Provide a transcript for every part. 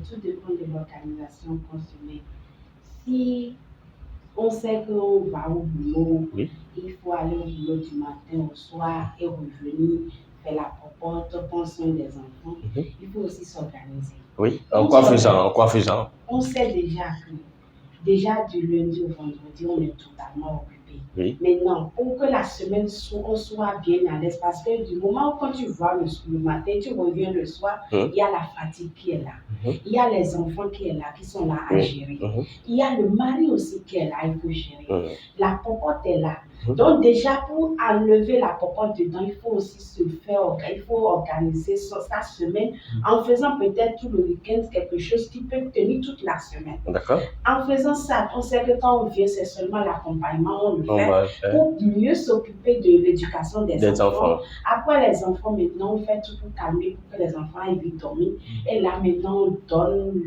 tout dépend de l'organisation qu'on se met. Si on sait qu'on va au boulot, Oui. il faut aller au boulot du matin au soir et revenir, faire la popote, prendre soin des enfants. Il faut aussi s'organiser. Oui, en quoi faisant? On sait déjà du lundi au vendredi, on est totalement occupé. Oui. Maintenant, pour que la semaine on soit bien à l'aise, parce que du moment où quand tu vas le matin, tu reviens le soir, il y a la fatigue qui est là. Il y a les enfants qui sont là à gérer. Il y a le mari aussi qui est là, il faut gérer. La popote est là. Donc déjà, pour enlever la popote dedans, il faut aussi il faut organiser sa semaine en faisant peut-être tout le week-end quelque chose qui peut tenir toute la semaine. D'accord. En faisant ça, on sait que quand on vient, c'est seulement l'accompagnement, on le fait pour mieux s'occuper de l'éducation des enfants. Après les enfants, maintenant, on fait tout pour calmer, pour que les enfants aient vite dormir. Et là, maintenant, on donne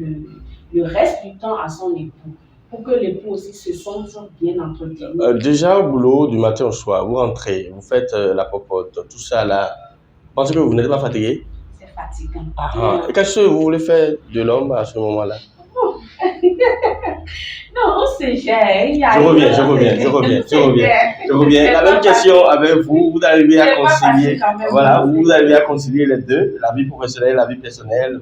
le reste du temps à son époux, pour que l'époux aussi se sente bien entretenu. Déjà au boulot, du matin au soir, vous rentrez, vous faites la popote, tout ça là. Pensez que vous n'êtes pas fatigué? C'est fatigant. Et qu'est-ce que vous voulez faire de l'homme à ce moment-là? Non, on se gère. Je reviens. La même question avec vous. Vous arrivez à concilier. Voilà, vous arrivez à concilier les deux, la vie professionnelle, la vie personnelle.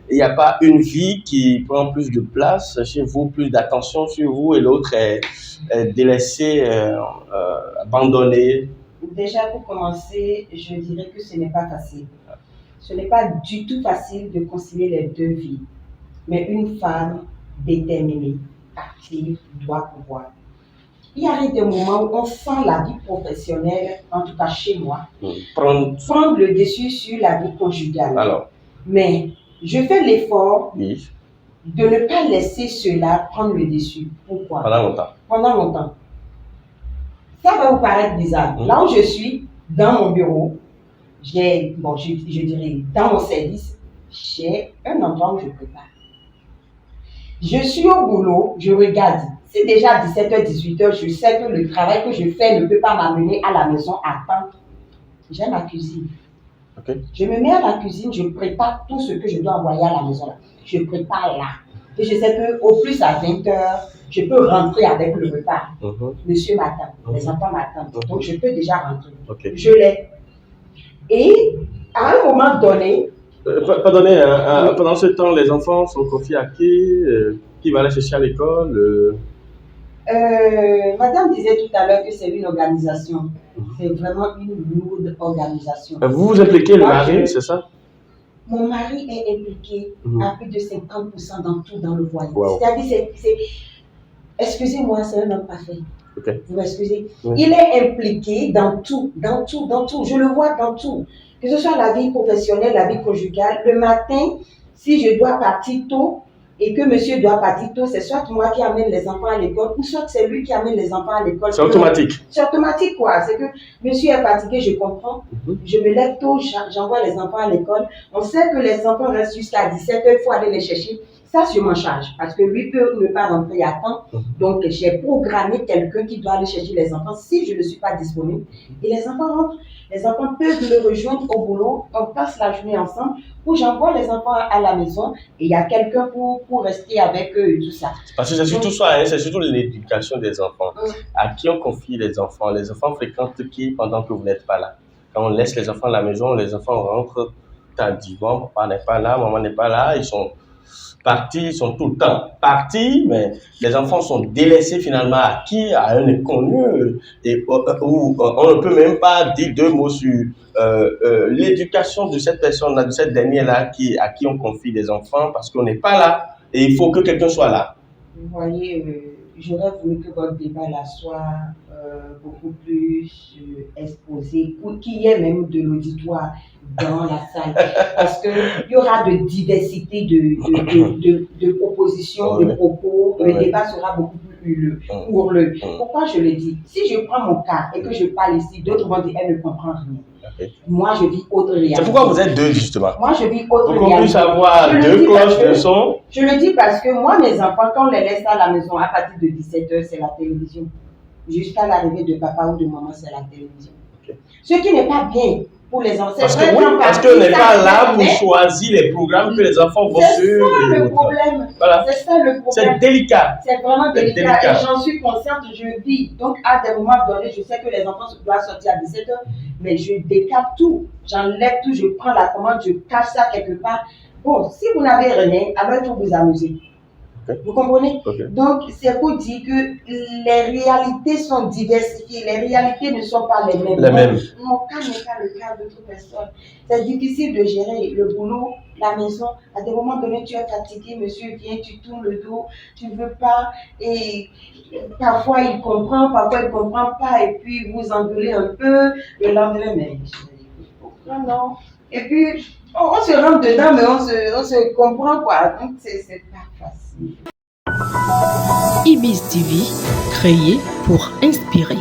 Il n'y a pas une vie qui prend plus de place chez vous, plus d'attention sur vous, et l'autre est délaissée, abandonnée. Déjà, pour commencer, je dirais que ce n'est pas facile. Ce n'est pas du tout facile de concilier les deux vies. Mais une femme déterminée, active, doit pouvoir. Il arrive des moments où on sent la vie professionnelle, en tout cas chez moi, prendre le dessus sur la vie conjugale. Alors. Mais je fais l'effort de ne pas laisser cela prendre le dessus. Pourquoi? Pendant longtemps. Ça va vous paraître bizarre. Là où je suis, dans mon bureau, je dirais dans mon service, j'ai un endroit où je prépare. Je suis au boulot, je regarde. Si déjà à 17h, 18h, je sais que le travail que je fais ne peut pas m'amener à la maison à temps, j'ai ma cuisine. Je me mets à la cuisine, je prépare tout ce que je dois envoyer à la maison. Je prépare là. Et je sais qu'au plus à 20h, je peux rentrer avec le repas. Monsieur m'attend, les enfants m'attendent. Donc je peux déjà rentrer. Je l'ai. Et à un moment donné, pendant ce temps, les enfants sont confiés à qui va les chercher à l'école? Madame disait tout à l'heure que c'est une organisation. C'est vraiment une lourde organisation. Vous vous impliquez le mari, c'est ça? Mon mari est impliqué à plus de 50% dans tout dans le foyer. Wow. C'est-à-dire, excusez-moi, c'est un homme parfait. Vous m'excusez? Oui. Il est impliqué dans tout. Je le vois dans tout. Que ce soit la vie professionnelle, la vie conjugale. Le matin, si je dois partir tôt et que monsieur doit partir tôt, c'est soit moi qui amène les enfants à l'école ou soit c'est lui qui amène les enfants à l'école. C'est automatique. C'est automatique quoi. C'est que monsieur est fatigué, je comprends. Je me lève tôt, j'envoie les enfants à l'école. On sait que les enfants restent jusqu'à 17h, il faut aller les chercher. Ça, je m'en charge parce que lui peut ne pas rentrer à temps. Donc, j'ai programmé quelqu'un qui doit aller chercher les enfants si je ne suis pas disponible. Et les enfants rentrent. Les enfants peuvent me rejoindre au boulot. On passe la journée ensemble où j'envoie les enfants à la maison et il y a quelqu'un pour rester avec eux et tout ça. Parce que c'est surtout ça, c'est surtout l'éducation des enfants. À qui on confie les enfants? Les enfants fréquentent qui pendant que vous n'êtes pas là? Quand on laisse les enfants à la maison, les enfants rentrent. T'as dit, bon, papa n'est pas là, maman n'est pas là, ils sont partis, ils sont tout le temps partis, mais les enfants sont délaissés finalement à qui? À un inconnu, et où on ne peut même pas dire deux mots sur l'éducation de cette personne-là, de cette dernière-là, à qui on confie les enfants, parce qu'on n'est pas là, et il faut que quelqu'un soit là. Vous voyez, j'aurais voulu que votre débat là soit beaucoup plus exposé, pour qu'il y ait même de l'auditoire dans la salle, parce qu'il y aura de diversité de propositions, de propos, le débat sera beaucoup plus houleux. Pourquoi je le dis? Si je prends mon cas et que je parle ici, d'autres vont dire elle ne comprend rien. Moi, je vis autre réalité. C'est pourquoi vous êtes deux, justement. Moi, je vis autre réalité. Pour qu'on puisse avoir deux cloches de son. Je le dis parce que moi, mes enfants, quand on les laisse à la maison à partir de 17h, c'est la télévision. Jusqu'à l'arrivée de papa ou de maman, c'est la télévision. Ce qui n'est pas bien. pour les enfants. Parce qu'on n'est pas là pour choisir les programmes que les enfants vont suivre. C'est ça le problème. Voilà. C'est ça le problème. C'est délicat. C'est vraiment délicat. Et j'en suis consciente, je vis. Donc, à des moments donnés, je sais que les enfants doivent sortir à 17h, mais je décape tout. J'enlève tout, je prends la commande, je cache ça quelque part. Bon, si vous n'avez rien, alors il faut vous amuser. Okay. Vous comprenez? Okay. Donc, c'est pour dire que les réalités sont diversifiées. Les réalités ne sont pas les mêmes. Mon cas n'est pas le cas d'autres personnes. C'est difficile de gérer le boulot, la maison. À des moments donnés, tu es fatigué, monsieur vient, tu tournes le dos, tu ne veux pas. Et parfois, il comprend, parfois, il ne comprend pas. Et puis, vous engueulez un peu. Le lendemain, mais non. Et puis, on se rentre dedans, mais on se comprend, quoi. Donc, c'est pas facile. Ibis TV, créé pour inspirer.